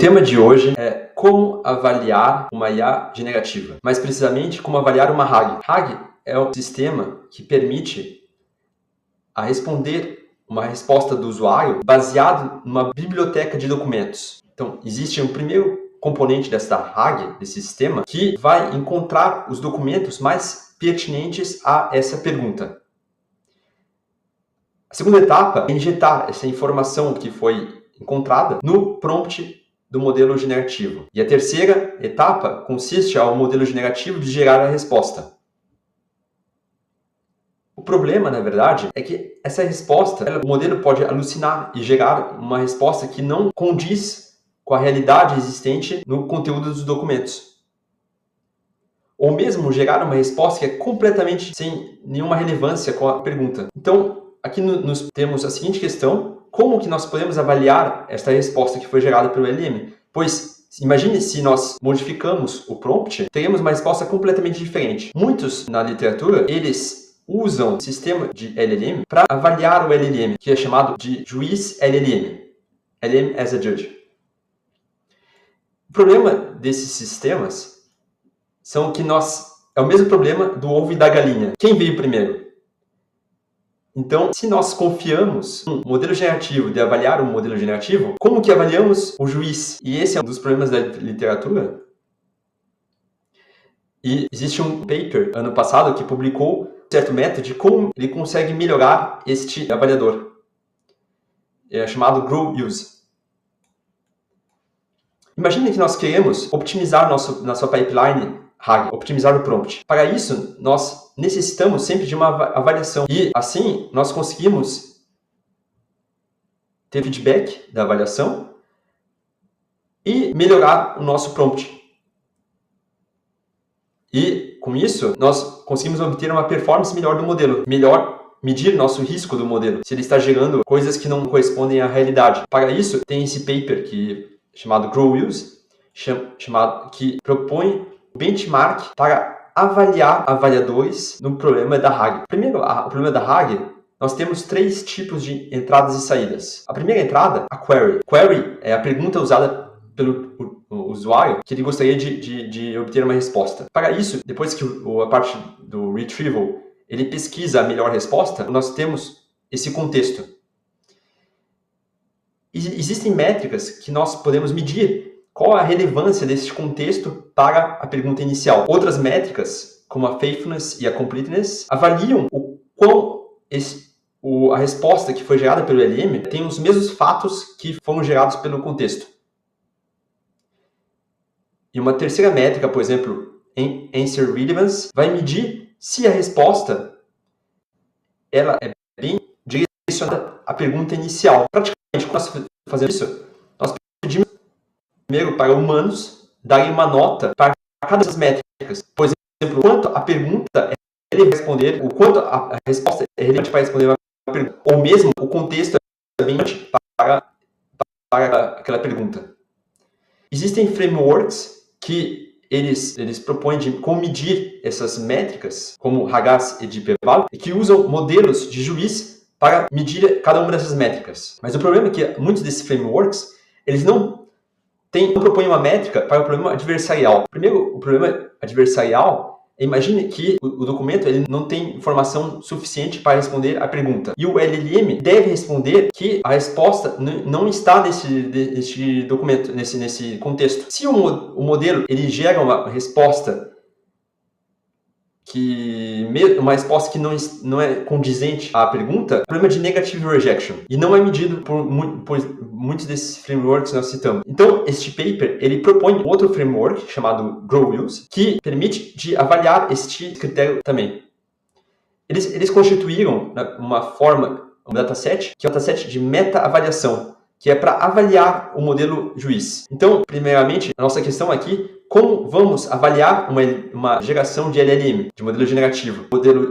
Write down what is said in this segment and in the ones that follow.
tema de hoje é como avaliar uma IA generativa. Mais precisamente, como avaliar uma RAG. RAG é um sistema que permite a responder uma resposta do usuário baseado numa biblioteca de documentos. Então, existe um primeiro componente dessa RAG, desse sistema, que vai encontrar os documentos mais pertinentes a essa pergunta. A segunda etapa é injetar essa informação que foi encontrada no prompt do modelo generativo. E a terceira etapa consiste ao modelo generativo de gerar a resposta. O problema, na verdade, é que essa resposta, o modelo pode alucinar e gerar uma resposta que não condiz com a realidade existente no conteúdo dos documentos. Ou mesmo gerar uma resposta que é completamente sem nenhuma relevância com a pergunta. Então, aqui nós temos a seguinte questão: como que nós podemos avaliar esta resposta que foi gerada pelo LLM? Pois, imagine se nós modificamos o prompt, teremos uma resposta completamente diferente. Muitos na literatura, eles usam o sistema de LLM para avaliar o LLM, que é chamado de juiz LLM, LLM as a judge. O problema desses sistemas são que é o mesmo problema do ovo e da galinha. Quem veio primeiro? Então, se nós confiamos no modelo generativo de avaliar um modelo generativo, como que avaliamos o juiz? E esse é um dos problemas da literatura. E existe um paper, ano passado, que publicou um certo método de como ele consegue melhorar este avaliador. É chamado Grow Use. Imagine que nós queremos optimizar nossa pipeline RAG, optimizar o prompt. Para isso, nós necessitamos sempre de uma avaliação. E assim, nós conseguimos ter feedback da avaliação e melhorar o nosso prompt. E com isso, nós conseguimos obter uma performance melhor do modelo. Melhor medir nosso risco do modelo, se ele está gerando coisas que não correspondem à realidade. Para isso, tem esse paper chamado Grow Use, que propõe benchmark para avaliar avaliadores no problema da RAG. Primeiro, o problema da RAG, nós temos 3 tipos de entradas e saídas. A primeira entrada, a query. Query é a pergunta usada pelo usuário que ele gostaria de obter uma resposta. Para isso, depois que a parte do retrieval ele pesquisa a melhor resposta, nós temos esse contexto. Existem métricas que nós podemos medir qual a relevância desse contexto para a pergunta inicial. Outras métricas, como a faithfulness e a completeness, avaliam o quão a resposta que foi gerada pelo LLM tem os mesmos fatos que foram gerados pelo contexto. E uma terceira métrica, por exemplo, em Answer Relevance, vai medir se a resposta ela é bem direcionada à pergunta inicial. Praticamente, quando nós fazemos isso, nós pedimos primeiro para humanos darem uma nota para cada dessas métricas. Por exemplo, o quanto a pergunta é relevante para responder, o quanto a resposta é relevante para responder uma pergunta, ou mesmo o contexto é bem relevante para aquela pergunta. Existem frameworks que eles propõem de como medir essas métricas, como Ragaz e DeepVal, e que usam modelos de juiz para medir cada uma dessas métricas. Mas o problema é que muitos desses frameworks, eles não propõem uma métrica para o problema adversarial. Primeiro, o problema adversarial, imagine que o documento ele não tem informação suficiente para responder a pergunta. E o LLM deve responder que a resposta não está nesse documento, nesse contexto. Se o modelo ele gera uma resposta que não é condizente à pergunta, problema de negative rejection. E não é medido por muitos desses frameworks que nós citamos. Então, este paper, ele propõe outro framework chamado Grow Use, que permite de avaliar este critério também. Eles constituíram um dataset, que é um dataset de meta-avaliação, que é para avaliar o modelo juiz. Então, primeiramente, a nossa questão aqui, como vamos avaliar uma geração de LLM, de modelo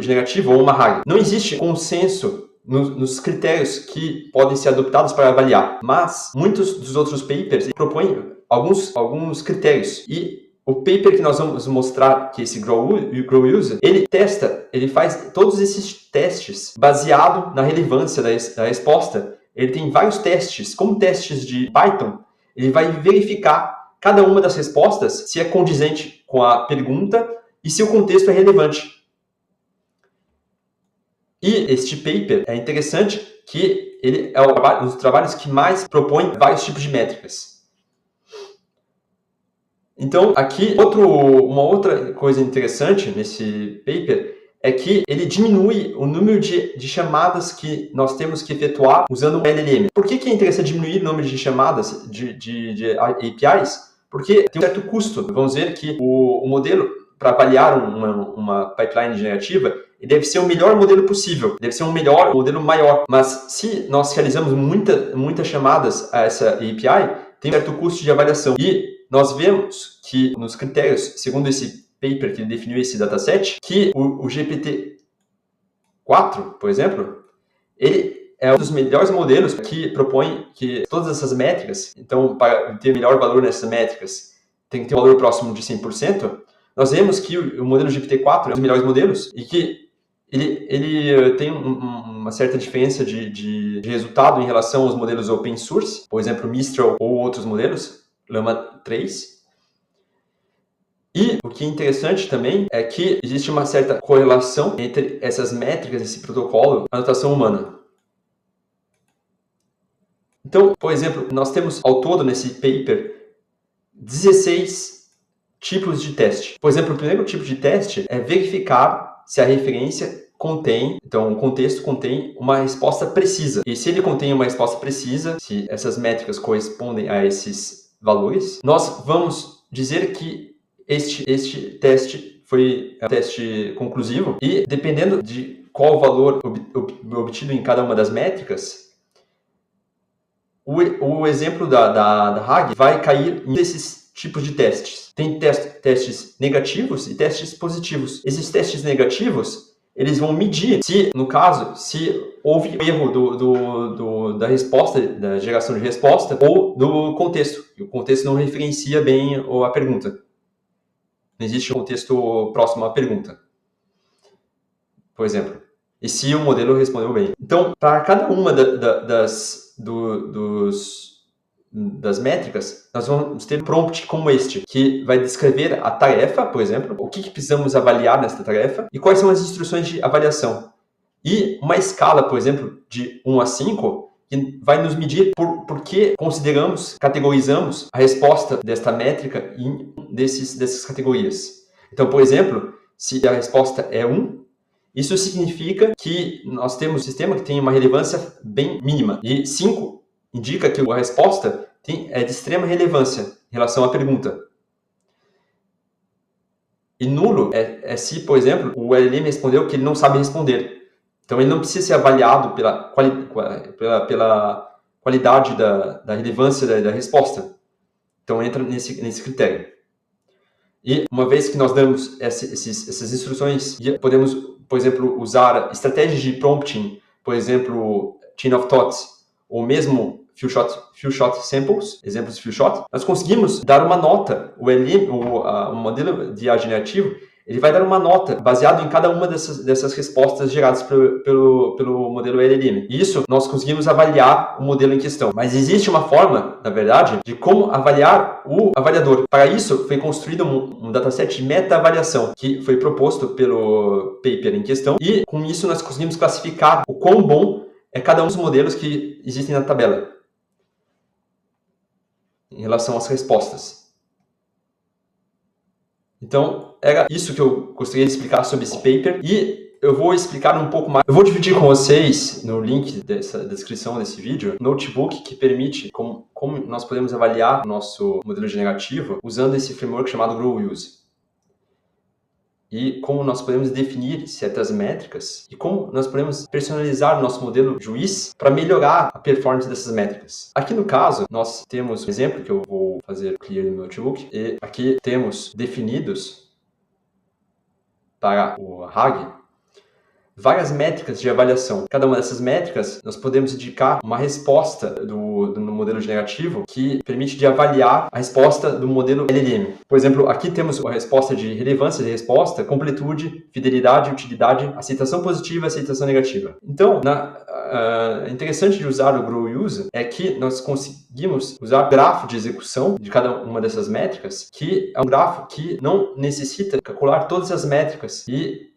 generativo ou uma RAG? Não existe consenso nos critérios que podem ser adoptados para avaliar, mas muitos dos outros papers propõem alguns critérios. E o paper que nós vamos mostrar, que é esse Grow Use, ele faz todos esses testes baseado na relevância da resposta. Ele tem vários testes, como testes de Python. ele vai verificar cada uma das respostas se é condizente com a pergunta e se o contexto é relevante. E este paper é interessante que ele é um dos trabalhos que mais propõe vários tipos de métricas. Então, aqui, uma outra coisa interessante nesse paper é que ele diminui o número de chamadas que nós temos que efetuar usando o LLM. Por que é interessante diminuir o número de chamadas de APIs? Porque tem um certo custo. Vamos ver que o modelo, para avaliar uma pipeline generativa, ele deve ser o melhor modelo possível, deve ser um modelo maior. Mas se nós realizamos muitas chamadas a essa API, tem um certo custo de avaliação. E nós vemos que nos critérios, segundo esse paper que ele definiu esse dataset, que o GPT-4, por exemplo, ele é um dos melhores modelos que propõe que todas essas métricas, então para ter melhor valor nessas métricas, tem que ter um valor próximo de 100%, nós vemos que o modelo GPT-4 é um dos melhores modelos e que ele tem uma certa diferença de resultado em relação aos modelos open source, por exemplo, Mistral ou outros modelos, Llama 3. E o que é interessante também é que existe uma certa correlação entre essas métricas, esse protocolo, e a anotação humana. Então, por exemplo, nós temos ao todo nesse paper 16 tipos de teste. Por exemplo, o primeiro tipo de teste é verificar se a referência então o contexto contém uma resposta precisa. E se ele contém uma resposta precisa, se essas métricas correspondem a esses valores, nós vamos dizer que este teste foi um teste conclusivo e, dependendo de qual valor obtido em cada uma das métricas, o exemplo da RAG vai cair nesses tipos de testes. Tem testes negativos e testes positivos. Esses testes negativos, eles vão medir se, no caso, se houve erro da resposta, da geração de resposta ou do contexto. O contexto não referencia bem a pergunta. Não existe um contexto próximo à pergunta, por exemplo. E se o modelo respondeu bem. Então, para cada uma das métricas, nós vamos ter um prompt como este, que vai descrever a tarefa, por exemplo, o que precisamos avaliar nesta tarefa e quais são as instruções de avaliação. E uma escala, por exemplo, de 1 a 5, que vai nos medir por que categorizamos a resposta desta métrica em dessas categorias. Então, por exemplo, se a resposta é 1, isso significa que nós temos um sistema que tem uma relevância bem mínima. E 5 indica que a resposta é de extrema relevância em relação à pergunta. E nulo é se, por exemplo, o LLM respondeu que ele não sabe responder. Então, ele não precisa ser avaliado pela qualidade da relevância da resposta. Então, entra nesse critério. E uma vez que nós damos essas instruções, podemos, por exemplo, usar estratégias de prompting, por exemplo, chain of thoughts, ou mesmo few shot samples, exemplos de few shot, nós conseguimos dar uma nota. O modelo de IA generativo, ele vai dar uma nota baseado em cada uma dessas respostas geradas pelo modelo LLM. E isso nós conseguimos avaliar o modelo em questão. Mas existe uma forma, na verdade, de como avaliar o avaliador. Para isso, foi construído um dataset de meta-avaliação, que foi proposto pelo paper em questão. E com isso nós conseguimos classificar o quão bom é cada um dos modelos que existem na tabela em relação às respostas. Então, era isso que eu gostaria de explicar sobre esse paper. E eu vou explicar um pouco mais. Eu vou dividir com vocês, no link dessa descrição desse vídeo, um notebook que permite como nós podemos avaliar o nosso modelo generativo usando esse framework chamado GrowUse. E como nós podemos definir certas métricas e como nós podemos personalizar o nosso modelo juiz para melhorar a performance dessas métricas. Aqui no caso, nós temos um exemplo que eu vou fazer clear no notebook e aqui temos definidos para o RAG várias métricas de avaliação. Cada uma dessas métricas, nós podemos indicar uma resposta do modelo generativo que permite de avaliar a resposta do modelo LLM. Por exemplo, aqui temos a resposta de relevância de resposta, completude, fidelidade, utilidade, aceitação positiva e aceitação negativa. Então, interessante de usar o Grow Use é que nós conseguimos usar o grafo de execução de cada uma dessas métricas, que é um grafo que não necessita calcular todas as métricas e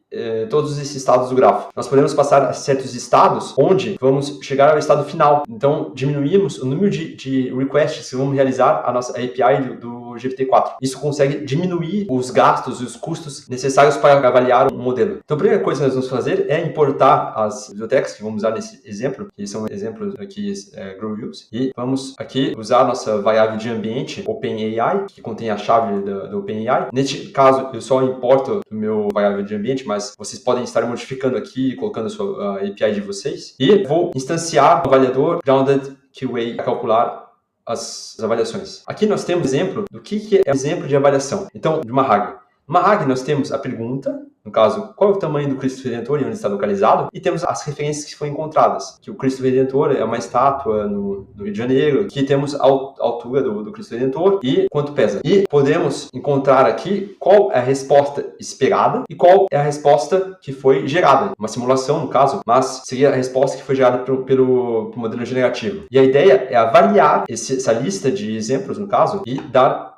todos esses estados do grafo. Nós podemos passar a certos estados onde vamos chegar ao estado final. Então, diminuímos o número de requests que vamos realizar a nossa API do GPT-4. Isso consegue diminuir os gastos e os custos necessários para avaliar um modelo. Então, a primeira coisa que nós vamos fazer é importar as bibliotecas que vamos usar nesse exemplo, que são exemplos aqui Grow Use, e vamos aqui usar a nossa variável de ambiente OpenAI, que contém a chave do OpenAI. Neste caso, eu só importo o meu variável de ambiente, mas vocês podem estar modificando aqui, colocando a API de vocês. E vou instanciar o avaliador Grounded QA para calcular as avaliações. Aqui nós temos exemplo do que é um exemplo de avaliação. Então, de uma RAG. Numa RAG nós temos a pergunta, no caso, qual é o tamanho do Cristo Redentor e onde está localizado, e temos as referências que foram encontradas, que o Cristo Redentor é uma estátua no Rio de Janeiro, aqui temos a altura do Cristo Redentor e quanto pesa. E podemos encontrar aqui qual é a resposta esperada e qual é a resposta que foi gerada. Uma simulação, no caso, mas seria a resposta que foi gerada pelo modelo generativo. E a ideia é avaliar essa lista de exemplos, no caso, e dar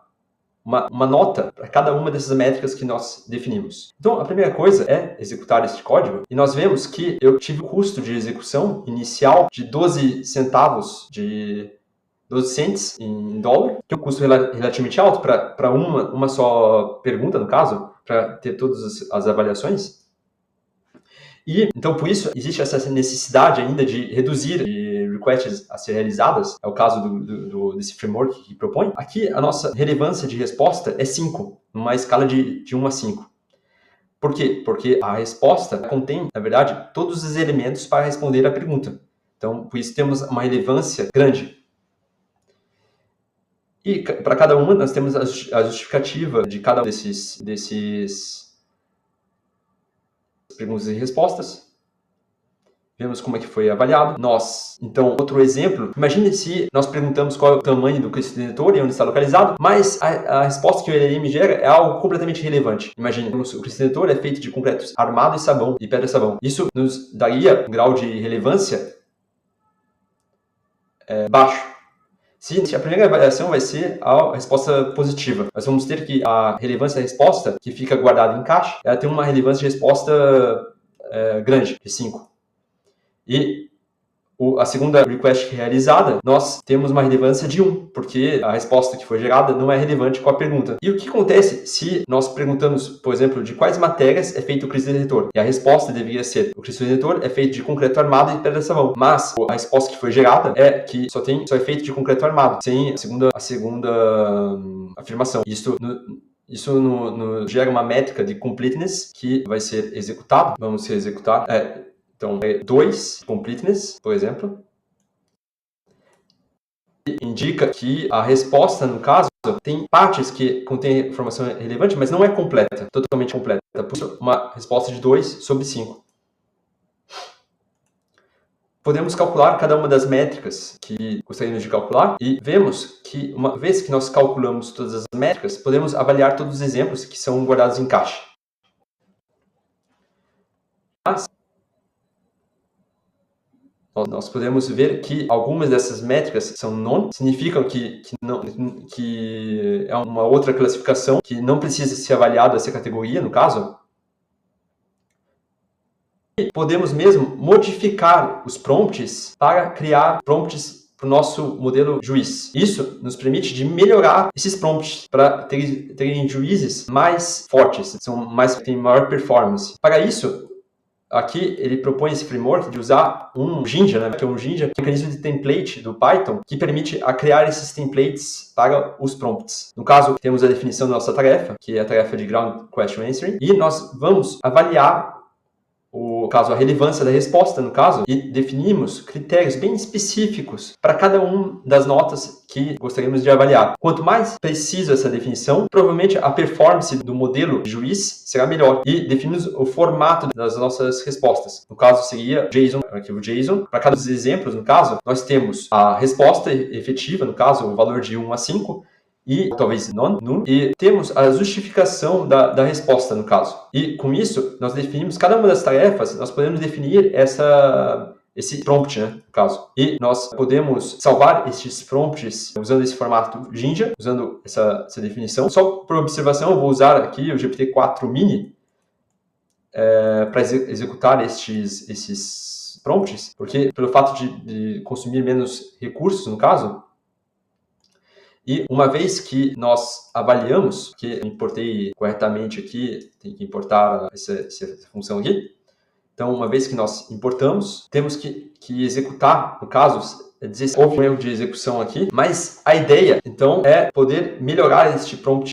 uma nota para cada uma dessas métricas que nós definimos. Então, a primeira coisa é executar este código e nós vemos que eu tive um custo de execução inicial de 12 centavos de 12 cents em dólar, que é um custo relativamente alto para uma só pergunta, no caso, para ter todas as avaliações. E, então, por isso, existe essa necessidade ainda de reduzir requests a ser realizadas, é o caso desse framework que propõe. Aqui, a nossa relevância de resposta é 5, numa escala de 1 a 5. Por quê? Porque a resposta contém, na verdade, todos os elementos para responder a pergunta. Então, por isso temos uma relevância grande. E para cada uma, nós temos a justificativa de cada um desses perguntas e respostas. Vemos como é que foi avaliado. Então, outro exemplo, imagine se nós perguntamos qual é o tamanho do Cristo Redentor e onde está localizado, mas a resposta que o LLM gera é algo completamente irrelevante. Imagine que o Cristo Redentor é feito de concretos armado e sabão, e pedra e sabão. Isso nos daria um grau de relevância baixo. Se a primeira avaliação vai ser a resposta positiva, nós vamos ter que a relevância da resposta, que fica guardada em caixa, ela tem uma relevância de resposta grande, de 5. E a segunda request realizada, nós temos uma relevância de 1, porque a resposta que foi gerada não é relevante com a pergunta. E o que acontece se nós perguntamos, por exemplo, de quais matérias é feito o Cristo Redentor? E a resposta deveria ser, o Cristo Redentor é feito de concreto armado e pedra sabão. Mas a resposta que foi gerada é que só é feito de concreto armado, sem a segunda afirmação. Isso gera uma métrica de completeness que vai ser executada. Vamos executar. Então, 2, completeness, por exemplo, indica que a resposta, no caso, tem partes que contêm informação relevante, mas não é completa, totalmente completa. Por isso, uma resposta de 2 sobre 5. Podemos calcular cada uma das métricas que gostaríamos de calcular e vemos que, uma vez que nós calculamos todas as métricas, podemos avaliar todos os exemplos que são guardados em caixa. Mas nós podemos ver que algumas dessas métricas são non, significam que é uma outra classificação que não precisa ser avaliada essa categoria, no caso. E podemos mesmo modificar os prompts para criar prompts para o nosso modelo juiz. Isso nos permite de melhorar esses prompts para terem juízes mais fortes, têm maior performance. Para isso, aqui ele propõe esse framework de usar um Jinja, que é um Jinja, que é um mecanismo de template do Python, que permite criar esses templates para os prompts. No caso, temos a definição da nossa tarefa, que é a tarefa de Ground Question Answering, e nós vamos avaliar a relevância da resposta, no caso, e definimos critérios bem específicos para cada uma das notas que gostaríamos de avaliar. Quanto mais precisa essa definição, provavelmente a performance do modelo de juiz será melhor. E definimos o formato das nossas respostas. No caso, seria JSON, arquivo JSON. Para cada dos exemplos, no caso, nós temos a resposta efetiva, no caso, o valor de 1 a 5, e talvez null, e temos a justificação da resposta, no caso. E com isso, nós definimos cada uma das tarefas, nós podemos definir esse prompt, né, no caso. E nós podemos salvar esses prompts usando esse formato Jinja, usando essa definição. Só por observação, eu vou usar aqui o GPT-4 Mini para executar esses prompts, porque pelo fato de consumir menos recursos, no caso. E uma vez que nós avaliamos, que eu importei corretamente aqui, tem que importar essa função aqui. Então, uma vez que nós importamos, temos que executar, no caso, houve um erro de execução aqui, mas a ideia, então, é poder melhorar este prompt